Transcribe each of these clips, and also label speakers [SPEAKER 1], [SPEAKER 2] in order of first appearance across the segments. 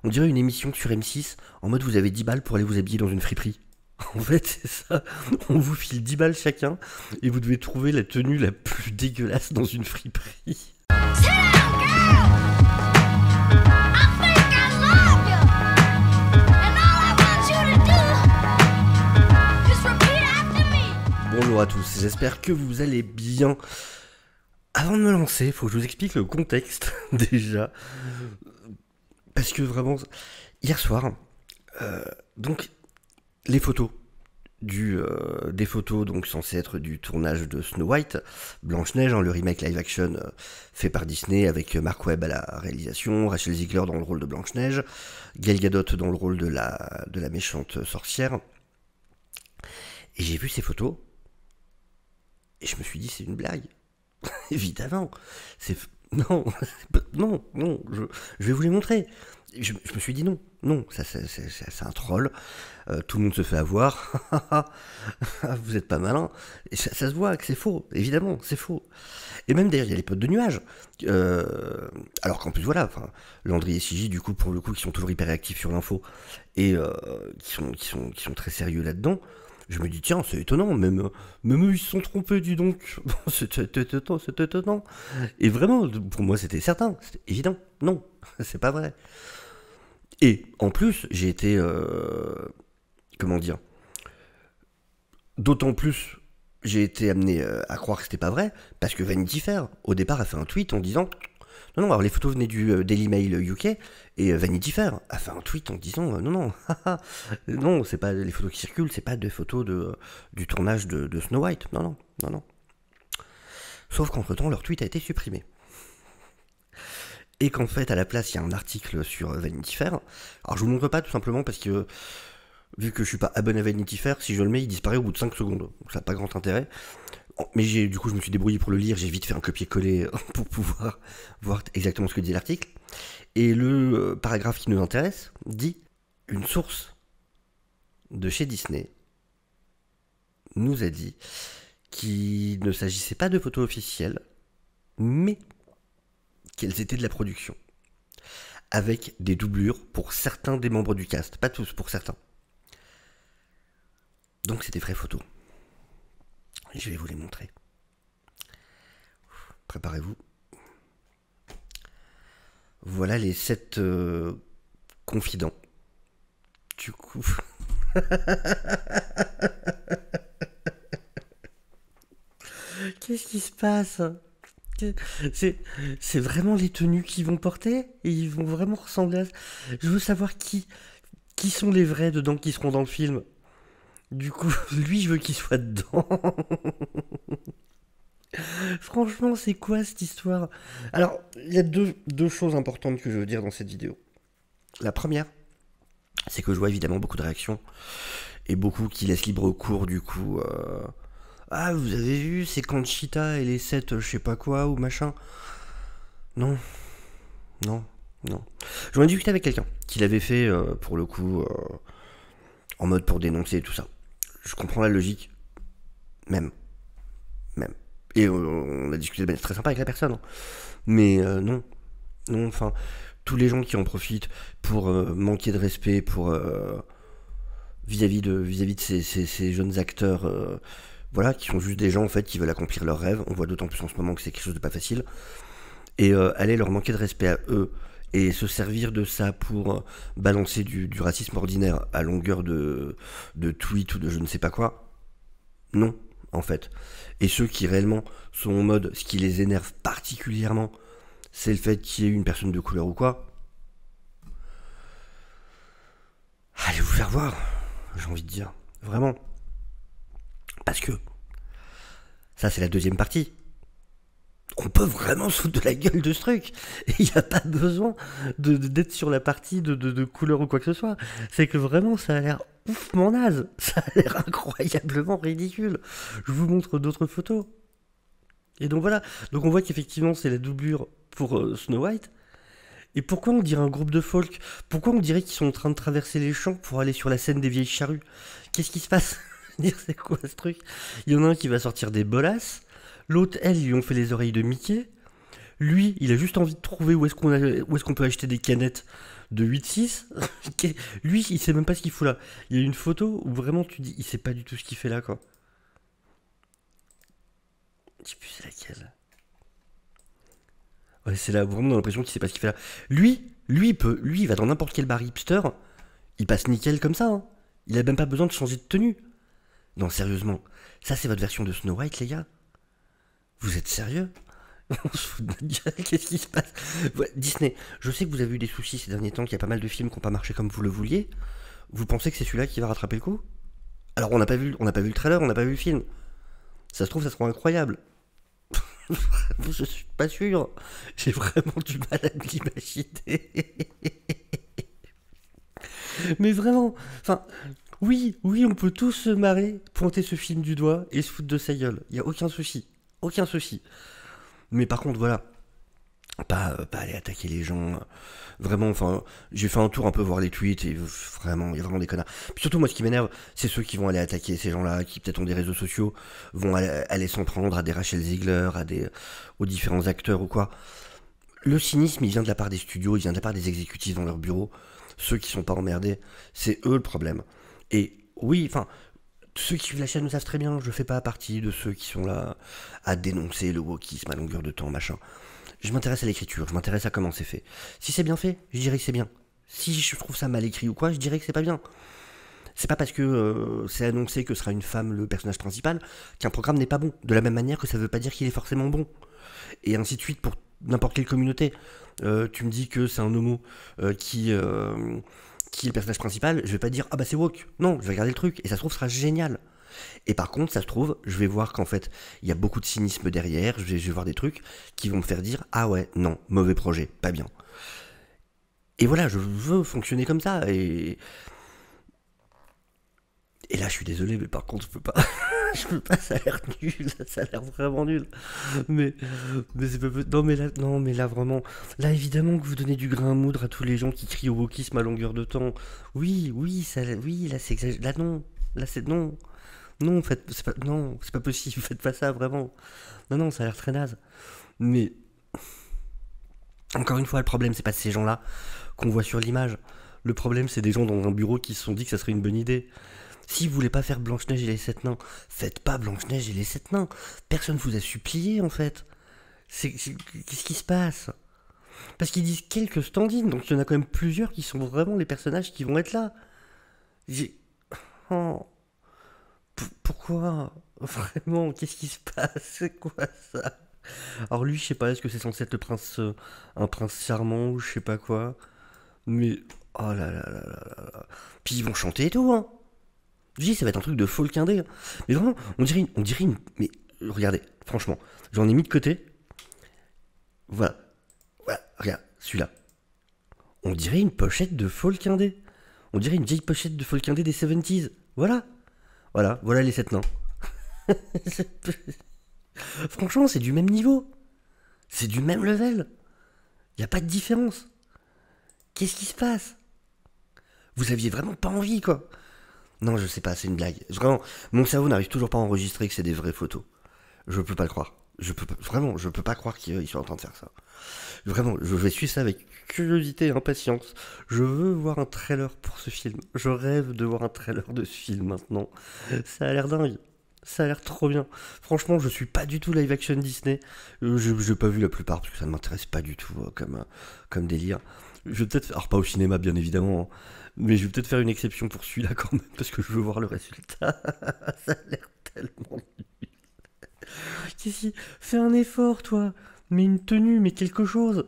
[SPEAKER 1] On dirait une émission sur M6, en mode vous avez 10 balles pour aller vous habiller dans une friperie. En fait, c'est ça. On vous file 10 balles chacun, et vous devez trouver la tenue la plus dégueulasse dans une friperie. Bonjour à tous, j'espère que vous allez bien. Avant de me lancer, il faut que je vous explique le contexte déjà. Parce que vraiment, hier soir, donc les photos des photos donc censées être du tournage de Snow White, Blanche-Neige, le remake live action fait par Disney avec Mark Webb à la réalisation, Rachel Zegler dans le rôle de Blanche-Neige, Gal Gadot dans le rôle de la méchante sorcière. Et j'ai vu ces photos et je me suis dit c'est une blague. Évidemment, non, non, je vais vous les montrer. Je me suis dit non, ça c'est un troll, tout le monde se fait avoir, vous êtes pas malin, et ça se voit que c'est faux, évidemment, c'est faux. Et même d'ailleurs, il y a les potes de nuages, alors qu'en plus voilà, Landry et Sigi, du coup, pour le coup, qui sont toujours hyper réactifs sur l'info, et qui sont très sérieux là-dedans. Je me dis, tiens, c'est étonnant, même eux, ils se sont trompés, dis donc. C'était étonnant. Et vraiment, pour moi, c'était certain, c'était évident. Non, c'est pas vrai. Et en plus, j'ai été, comment dire, d'autant plus, j'ai été amené à croire que c'était pas vrai, parce que Vanity Fair, au départ, a fait un tweet en disant, non, alors les photos venaient du Daily Mail UK, et Vanity Fair a fait un tweet en disant, non, non, c'est pas les photos qui circulent, c'est pas des photos du tournage de Snow White, non. Sauf qu'entre-temps, leur tweet a été supprimé. Et qu'en fait, à la place, il y a un article sur Vanity Fair. Alors, je vous montre pas tout simplement parce que, vu que je suis pas abonné à Vanity Fair, si je le mets, il disparaît au bout de 5 secondes. Donc, ça n'a pas grand intérêt. Mais du coup, je me suis débrouillé pour le lire, j'ai vite fait un copier-coller pour pouvoir voir exactement ce que dit l'article. Et le paragraphe qui nous intéresse dit « Une source de chez Disney nous a dit qu'il ne s'agissait pas de photos officielles, mais qu'elles étaient de la production, avec des doublures pour certains des membres du cast, pas tous, pour certains. Donc c'est des vraies photos. Je vais vous les montrer. Préparez-vous. Voilà les 7 confidents. Du coup... Qu'est-ce qui se passe ? C'est vraiment les tenues qu'ils vont porter et ils vont vraiment ressembler à... Je veux savoir qui sont les vrais dedans qui seront dans le film. Du coup, lui, je veux qu'il soit dedans. Franchement, c'est quoi cette histoire? Alors, il y a deux choses importantes que je veux dire dans cette vidéo. La première, c'est que je vois évidemment beaucoup de réactions et beaucoup qui laissent libre cours du coup... Ah, vous avez vu, c'est Conchita et les 7 je sais pas quoi ou machin. Non. J'en ai discuté avec quelqu'un qui l'avait fait pour le coup en mode pour dénoncer et tout ça. Je comprends la logique. Même. Et on a discuté de manière très sympa avec la personne. Hein. Mais non, enfin, tous les gens qui en profitent pour manquer de respect, pour vis-à-vis de ces jeunes acteurs... voilà, qui sont juste des gens en fait qui veulent accomplir leurs rêves. On voit d'autant plus en ce moment que c'est quelque chose de pas facile. Et aller leur manquer de respect à eux et se servir de ça pour balancer du racisme ordinaire à longueur de tweets ou de je ne sais pas quoi. Non, en fait. Et ceux qui réellement sont en mode, ce qui les énerve particulièrement, c'est le fait qu'il y ait une personne de couleur ou quoi. Allez vous faire voir, j'ai envie de dire. Vraiment. Parce que ça c'est la deuxième partie. On peut vraiment se foutre de la gueule de ce truc. Et il n'y a pas besoin d'être sur la partie de couleur ou quoi que ce soit. C'est que vraiment ça a l'air oufement naze. Ça a l'air incroyablement ridicule. Je vous montre d'autres photos. Et donc voilà. Donc on voit qu'effectivement c'est la doublure pour Snow White. Et pourquoi on dirait un groupe de folk? Pourquoi on dirait qu'ils sont en train de traverser les champs pour aller sur la scène des vieilles charrues? Qu'est-ce qui se passe? C'est quoi ce truc? Il y en a un qui va sortir des bolasses, l'autre, elle, ils lui ont fait les oreilles de Mickey, lui, il a juste envie de trouver où est-ce qu'on peut acheter des canettes de 8-6. Lui, il sait même pas ce qu'il fout là. Il y a une photo où vraiment tu dis, il sait pas du tout ce qu'il fait là, quoi. Je sais plus c'est laquelle. Ouais, c'est là vraiment l'impression qu'il sait pas ce qu'il fait là. Lui, il va dans n'importe quel bar hipster, il passe nickel comme ça, hein. Il a même pas besoin de changer de tenue. Non, sérieusement, ça c'est votre version de Snow White, les gars? Vous êtes sérieux? On se fout de notre gueule, qu'est-ce qui se passe? Ouais, Disney, je sais que vous avez eu des soucis ces derniers temps, qu'il y a pas mal de films qui n'ont pas marché comme vous le vouliez. Vous pensez que c'est celui-là qui va rattraper le coup? Alors on n'a pas vu le trailer, on n'a pas vu le film. Ça se trouve, ça sera incroyable. Je suis pas sûr. J'ai vraiment du mal à me l'imaginer. Mais vraiment, enfin, oui, on peut tous se marrer, pointer ce film du doigt et se foutre de sa gueule. Y a aucun souci. Aucun souci. Mais par contre, voilà, pas aller attaquer les gens. Vraiment, enfin, j'ai fait un tour un peu voir les tweets et vraiment, il y a vraiment des connards. Puis surtout, moi, ce qui m'énerve, c'est ceux qui vont aller attaquer ces gens-là, qui peut-être ont des réseaux sociaux, vont aller s'en prendre à des Rachel Ziegler, aux différents acteurs ou quoi. Le cynisme, il vient de la part des studios, il vient de la part des exécutifs dans leur bureau. Ceux qui sont pas emmerdés, c'est eux le problème. Et oui, enfin, ceux qui suivent la chaîne le savent très bien, je fais pas partie de ceux qui sont là à dénoncer le wokisme à longueur de temps, machin. Je m'intéresse à l'écriture, je m'intéresse à comment c'est fait. Si c'est bien fait, je dirais que c'est bien. Si je trouve ça mal écrit ou quoi, je dirais que c'est pas bien. C'est pas parce que c'est annoncé que ce sera une femme le personnage principal qu'un programme n'est pas bon. De la même manière que ça veut pas dire qu'il est forcément bon. Et ainsi de suite pour n'importe quelle communauté. Tu me dis que c'est un homo qui est le personnage principal, je vais pas dire ah bah c'est woke. Non, je vais regarder le truc et ça se trouve ce sera génial. Et par contre, ça se trouve, je vais voir qu'en fait, il y a beaucoup de cynisme derrière, je vais voir des trucs qui vont me faire dire ah ouais, non, mauvais projet, pas bien. Et voilà, je veux fonctionner comme ça. Et là, je suis désolé, mais par contre, je peux pas. Je peux pas, ça a l'air nul, ça a l'air vraiment nul. Mais, mais c'est pas. Non, mais là, vraiment. Là, évidemment que vous donnez du grain à moudre à tous les gens qui crient au wokisme à longueur de temps. Oui, là, c'est exagéré. Là, non. Là, c'est. Non. Non, c'est pas possible, faites pas ça, vraiment. Non, ça a l'air très naze. Mais, encore une fois, le problème, c'est pas ces gens-là qu'on voit sur l'image. Le problème, c'est des gens dans un bureau qui se sont dit que ça serait une bonne idée. Si vous voulez pas faire Blanche-Neige et les 7 nains, faites pas Blanche-Neige et les 7 nains. Personne vous a supplié, en fait. Qu'est-ce qui se passe? Parce qu'ils disent quelques stand-in, donc il y en a quand même plusieurs qui sont vraiment les personnages qui vont être là. J'ai... Oh, pourquoi? Vraiment, qu'est-ce qui se passe? C'est quoi ça? Alors lui, je sais pas, est-ce que c'est censé être le prince, un prince charmant ou je sais pas quoi. Mais, oh là là là là là là. Puis ils vont chanter et tout, hein. Je dis, ça va être un truc de Folkindé. Mais vraiment, mais regardez, franchement, j'en ai mis de côté. Voilà, regarde, celui-là. On dirait une pochette de Folkindé. On dirait une vieille pochette de Folkindé des 70s. Voilà les 7 nains. Franchement, c'est du même niveau. C'est du même level. Y a pas de différence. Qu'est-ce qui se passe? Vous aviez vraiment pas envie, quoi. Non, je sais pas, c'est une blague. Vraiment, mon cerveau n'arrive toujours pas à enregistrer que c'est des vraies photos. Je peux pas le croire. Vraiment, je peux pas croire qu'ils soient en train de faire ça. Vraiment, je vais suivre ça avec curiosité et impatience. Je veux voir un trailer pour ce film. Je rêve de voir un trailer de ce film maintenant. Ça a l'air dingue. Ça a l'air trop bien. Franchement, je suis pas du tout live action Disney. J'ai pas vu la plupart parce que ça ne m'intéresse pas du tout comme délire. Je vais peut-être, alors pas au cinéma bien évidemment, hein, mais je vais peut-être faire une exception pour celui-là quand même parce que je veux voir le résultat. Ça a l'air tellement nul. Qu'est-ce fais un effort, toi. Mets une tenue, mets quelque chose.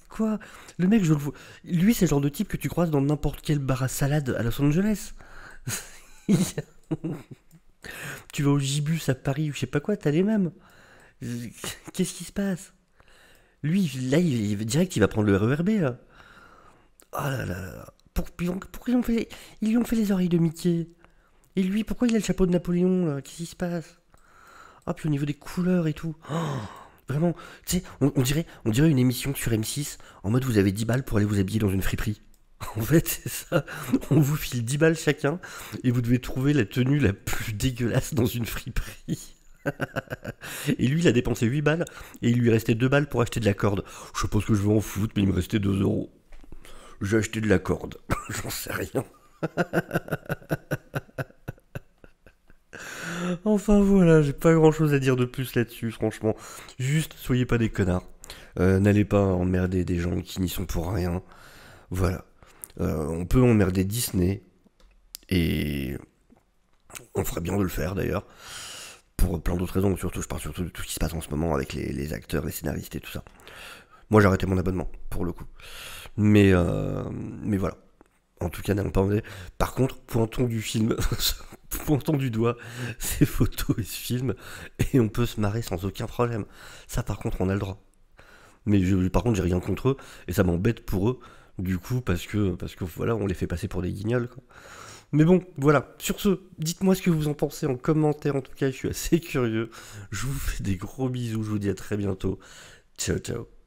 [SPEAKER 1] Quoi? Le mec, je le vois. Lui, c'est le genre de type que tu croises dans n'importe quel bar à salade à Los Angeles. Tu vas au Gibus à Paris ou je sais pas quoi, t'as les mêmes. Qu'est-ce qui se passe? Lui, là, direct, il va prendre le RERB, là. Oh là là là. Pourquoi ils lui ont fait les oreilles de Mickey? Et lui, pourquoi il a le chapeau de Napoléon, là? Qu'est-ce qui se passe? Ah, puis au niveau des couleurs et tout. Oh, vraiment, tu sais, on dirait une émission sur M6, en mode vous avez 10 balles pour aller vous habiller dans une friperie. En fait, c'est ça. On vous file 10 balles chacun, et vous devez trouver la tenue la plus dégueulasse dans une friperie. Et lui, il a dépensé 8 balles, et il lui restait 2 balles pour acheter de la corde. Je suppose que je vais en foutre, mais il me restait 2 euros. j'ai acheté de la corde. J'en sais rien. Enfin voilà, j'ai pas grand chose à dire de plus là-dessus, franchement. Juste, soyez pas des connards. N'allez pas emmerder des gens qui n'y sont pour rien. Voilà. On peut emmerder Disney, et on ferait bien de le faire d'ailleurs, pour plein d'autres raisons, surtout, je parle surtout de tout ce qui se passe en ce moment avec les acteurs, les scénaristes et tout ça. Moi j'ai arrêté mon abonnement, pour le coup. Mais voilà. En tout cas, n'allons pas emmerder. Par contre, pointons du film, pointons du doigt ces photos et ce film, et on peut se marrer sans aucun problème. Ça par contre, on a le droit. Mais par contre, j'ai rien contre eux, et ça m'embête pour eux, du coup, parce que voilà, on les fait passer pour des guignols, quoi. Mais bon, voilà. Sur ce, dites-moi ce que vous en pensez en commentaire, en tout cas, je suis assez curieux. Je vous fais des gros bisous, je vous dis à très bientôt. Ciao, ciao.